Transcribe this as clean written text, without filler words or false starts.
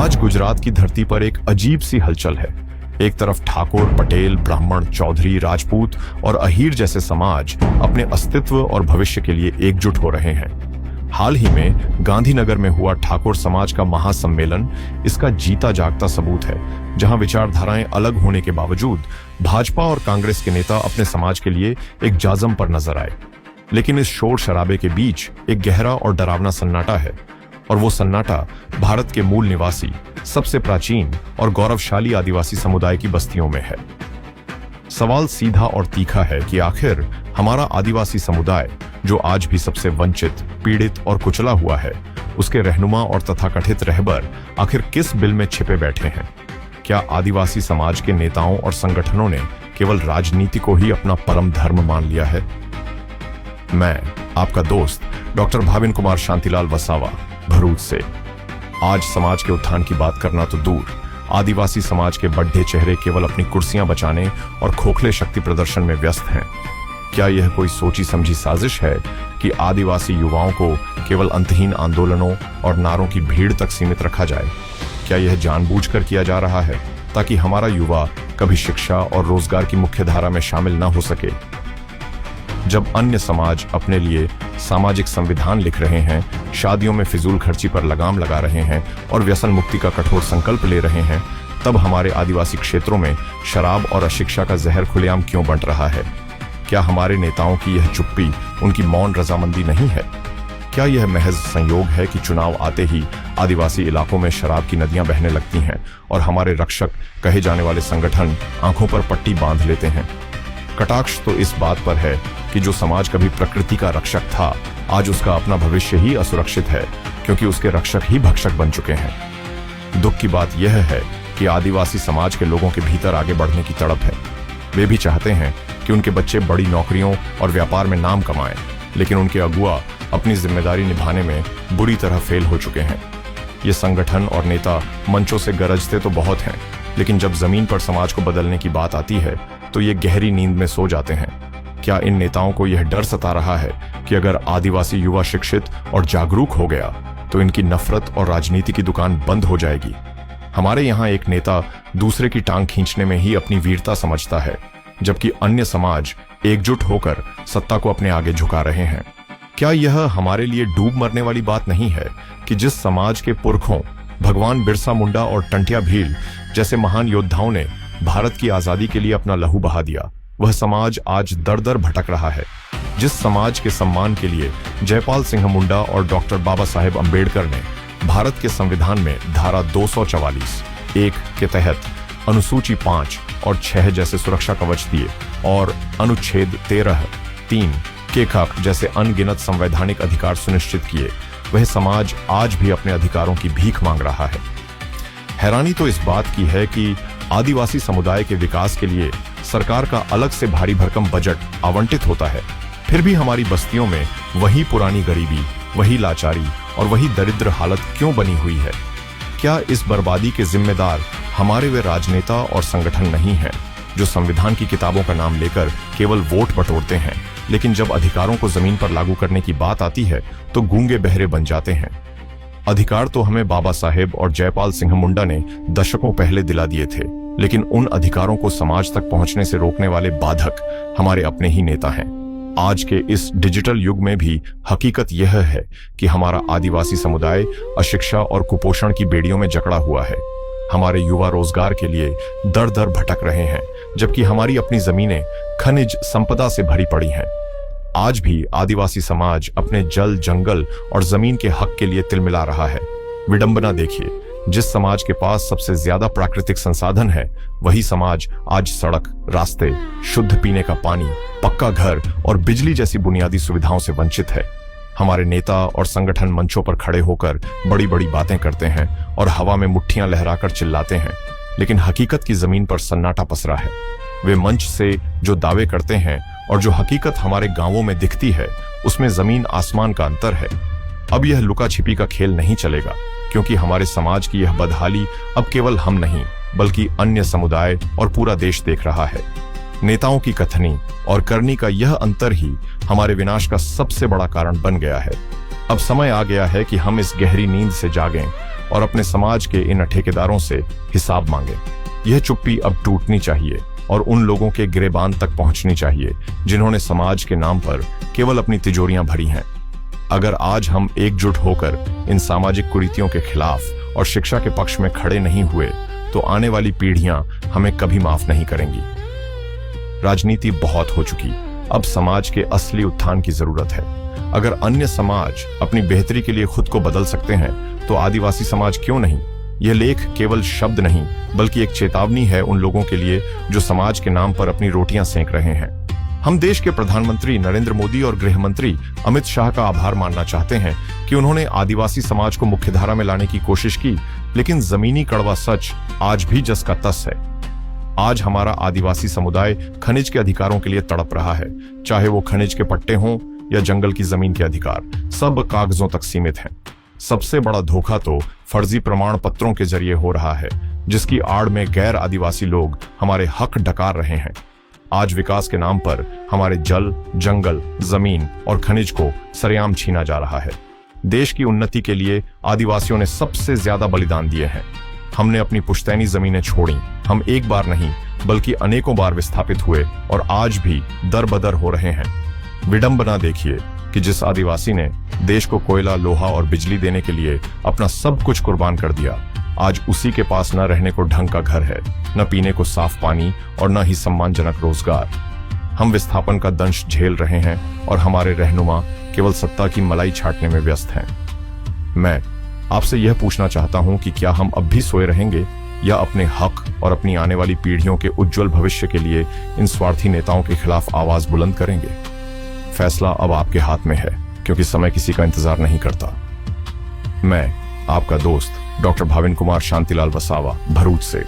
आज गुजरात की धरती पर एक अजीब सी हलचल है। एक तरफ ठाकुर, पटेल, ब्राह्मण, चौधरी, राजपूत और अहीर जैसे समाज अपने अस्तित्व और भविष्य के लिए एकजुट हो रहे हैं। हाल ही में गांधीनगर में हुआ ठाकुर समाज का महासम्मेलन इसका जीता जागता सबूत है, जहां विचारधाराएं अलग होने के बावजूद भाजपा और कांग्रेस के नेता अपने समाज के लिए एक जाजम पर नजर आए। लेकिन इस शोर शराबे के बीच एक गहरा और डरावना सन्नाटा है, और वो सन्नाटा भारत के मूल निवासी, सबसे प्राचीन और गौरवशाली आदिवासी समुदाय की बस्तियों में है। सवाल सीधा और तीखा है कि आखिर हमारा आदिवासी समुदाय, जो आज भी सबसे वंचित, पीड़ित और कुचला हुआ है, उसके रहनुमा और तथाकथित रहबर आखिर किस बिल में छिपे बैठे हैं? क्या आदिवासी समाज के नेताओं और संगठनों ने केवल राजनीति को ही अपना परम धर्म मान लिया है? मैं आपका दोस्त डॉक्टर भाविन कुमार शांतिलाल वसावा, भरूच से। आज समाज के उत्थान की बात करना तो दूर, आदिवासी समाज के बढ़े चेहरे केवल अपनी कुर्सियां बचाने और खोखले शक्ति प्रदर्शन में व्यस्त हैं। क्या यह कोई सोची समझी साजिश है कि आदिवासी युवाओं को केवल अंतहीन आंदोलनों और नारों की भीड़ तक सीमित रखा जाए? क्या यह जानबूझकर किया जा रहा है ताकि हमारा युवा कभी शिक्षा और रोजगार की मुख्य धारा में शामिल न हो सके? जब अन्य समाज अपने लिए सामाजिक संविधान लिख रहे हैं, शादियों में फिजूल खर्ची पर लगाम लगा रहे हैं और व्यसन मुक्ति का कठोर संकल्प ले रहे हैं, तब हमारे आदिवासी क्षेत्रों में शराब और अशिक्षा का जहर खुलेआम क्यों बंट रहा है? क्या हमारे नेताओं की यह चुप्पी उनकी मौन रजामंदी नहीं है? क्या यह महज संयोग है कि चुनाव आते ही आदिवासी इलाकों में शराब की नदियां बहने लगती हैं और हमारे रक्षक कहे जाने वाले संगठन आंखों पर पट्टी बांध लेते हैं? कटाक्ष तो इस बात पर है कि जो समाज कभी प्रकृति का रक्षक था, आज उसका अपना भविष्य ही असुरक्षित है, क्योंकि उसके रक्षक ही भक्षक बन चुके हैं। दुख की बात यह है कि आदिवासी समाज के लोगों के भीतर आगे बढ़ने की तड़प है। वे भी चाहते हैं कि उनके बच्चे बड़ी नौकरियों और व्यापार में नाम कमाएं, लेकिन उनके अगुआ अपनी जिम्मेदारी निभाने में बुरी तरह फेल हो चुके हैं। ये संगठन और नेता मंचों से गरजते तो बहुत हैं, लेकिन जब जमीन पर समाज को बदलने की बात आती है तो ये गहरी नींद में सो जाते हैं। क्या इन नेताओं को यह डर सता रहा है कि अगर आदिवासी युवा शिक्षित और जागरूक हो गया तो इनकी नफरत और राजनीति की दुकान बंद हो जाएगी? हमारे यहाँ एक नेता दूसरे की टांग खींचने में ही अपनी वीरता समझता है, जबकि अन्य समाज एकजुट होकर सत्ता को अपने आगे झुका रहे हैं। क्या यह हमारे लिए डूब मरने वाली बात नहीं है कि जिस समाज के पुरखों भगवान बिरसा मुंडा और टंटिया भील जैसे महान योद्धाओं ने भारत की आजादी के लिए अपना लहू बहा दिया, वह समाज आज दर दर भटक रहा है? जिस समाज के सम्मान के लिए जयपाल सिंह मुंडा और डॉक्टर बाबा साहेब अंबेडकर ने भारत के संविधान में धारा 244(1) के तहत अनुसूची 5 और 6 जैसे सुरक्षा कवच दिए और अनुच्छेद 13(3) के खक जैसे अनगिनत संवैधानिक अधिकार सुनिश्चित किए, वह समाज आज भी अपने अधिकारों की भीख मांग रहा है। हैरानी तो इस बात की है कि आदिवासी समुदाय के विकास के लिए सरकार का अलग से भारी भरकम बजट आवंटित होता है, फिर भी हमारी बस्तियों में वही पुरानी गरीबी, वही लाचारी और वही दरिद्र हालत क्यों बनी हुई है? क्या इस बर्बादी के जिम्मेदार हमारे वे राजनेता और संगठन नहीं हैं, जो संविधान की किताबों का नाम लेकर केवल वोट बटोरते हैं, लेकिन जब अधिकारों को जमीन पर लागू करने की बात आती है तो गूंगे बहरे बन जाते हैं? अधिकार तो हमें बाबा साहेब और जयपाल सिंह मुंडा ने दशकों पहले दिला दिए थे, लेकिन उन अधिकारों को समाज तक पहुंचने से रोकने वाले बाधक हमारे अपने ही नेता हैं। आज के इस डिजिटल युग में भी हकीकत यह है कि हमारा आदिवासी समुदाय अशिक्षा और कुपोषण की बेड़ियों में जकड़ा हुआ है। हमारे युवा रोजगार के लिए दर दर भटक रहे हैं, जबकि हमारी अपनी जमीनें खनिज संपदा से भरी पड़ी हैं। आज भी आदिवासी समाज अपने जल, जंगल और जमीन के हक के लिए तिलमिला रहा है। विडंबना देखिए, जिस समाज के पास सबसे ज्यादा प्राकृतिक संसाधन है, वही समाज आज सड़क, रास्ते, शुद्ध पीने का पानी, पक्का घर और बिजली जैसी बुनियादी सुविधाओं से वंचित है। हमारे नेता और संगठन मंचों पर खड़े होकर बड़ी बड़ी बातें करते हैं और हवा में मुट्ठियां लहराकर चिल्लाते हैं, लेकिन हकीकत की जमीन पर सन्नाटा पसरा है। वे मंच से जो दावे करते हैं और जो हकीकत हमारे गांवों में दिखती है, उसमें जमीन आसमान का अंतर है। अब यह लुका छिपी का खेल नहीं चलेगा, क्योंकि हमारे समाज की यह बदहाली अब केवल हम नहीं, बल्कि अन्य समुदाय और पूरा देश देख रहा है। नेताओं की कथनी और करनी का यह अंतर ही हमारे विनाश का सबसे बड़ा कारण बन गया है। अब समय आ गया है कि हम इस गहरी नींद से जागें और अपने समाज के इन ठेकेदारों से हिसाब मांगे। यह चुप्पी अब टूटनी चाहिए और उन लोगों के गिरेबान तक पहुंचनी चाहिए जिन्होंने समाज के नाम पर केवल अपनी तिजोरियां भरी हैं। अगर आज हम एकजुट होकर इन सामाजिक कुरीतियों के खिलाफ और शिक्षा के पक्ष में खड़े नहीं हुए तो आने वाली पीढ़ियां हमें कभी माफ नहीं करेंगी। राजनीति बहुत हो चुकी, अब समाज के असली उत्थान की जरूरत है। अगर अन्य समाज अपनी बेहतरी के लिए खुद को बदल सकते हैं तो आदिवासी समाज क्यों नहीं? यह लेख केवल शब्द नहीं बल्कि एक चेतावनी है उन लोगों के लिए जो समाज के नाम पर अपनी रोटियां सेंक रहे हैं। हम देश के प्रधानमंत्री नरेंद्र मोदी और गृह मंत्री अमित शाह का आभार मानना चाहते हैं कि उन्होंने आदिवासी समाज को मुख्यधारा में लाने की कोशिश की, लेकिन जमीनी कड़वा सच आज भी जस का तस है। आज हमारा आदिवासी समुदाय खनिज के अधिकारों के लिए तड़प रहा है, चाहे वो खनिज के पट्टे हों या जंगल की जमीन के अधिकार, सब कागजों तक सीमित हैं। सबसे बड़ा धोखा तो फर्जी प्रमाण पत्रों के जरिए हो रहा है, जिसकी आड़ में गैर आदिवासी लोग हमारे हक डकार रहे हैं। आज विकास के नाम पर हमारे जल, जंगल, जमीन और खनिज को सरेआम छीना जा रहा है। देश की उन्नति के लिए आदिवासियों ने सबसे ज्यादा बलिदान दिए हैं। हमने अपनी पुश्तैनी जमीनें छोड़ी। हम एक बार नहीं बल्कि अनेकों बार विस्थापित हुए और आज भी दर बदर हो रहे हैं। विडंबना देखिए कि जिस आदिवासी ने देश को कोयला, लोहा और बिजली देने के लिए अपना सब कुछ कुर्बान कर दिया, आज उसी के पास न रहने को ढंग का घर है, न पीने को साफ पानी और न ही सम्मानजनक रोजगार। हम विस्थापन का दंश झेल रहे हैं और हमारे रहनुमा केवल सत्ता की मलाई छाटने में व्यस्त हैं। मैं आपसे यह पूछना चाहता हूं कि क्या हम अब भी सोए रहेंगे या अपने हक और अपनी आने वाली पीढ़ियों के उज्जवल भविष्य के लिए इन स्वार्थी नेताओं के खिलाफ आवाज बुलंद करेंगे? फैसला अब आपके हाथ में है, क्योंकि समय किसी का इंतजार नहीं करता। मैं आपका दोस्त डॉक्टर भाविन कुमार शांतिलाल वसावा, भरूच से।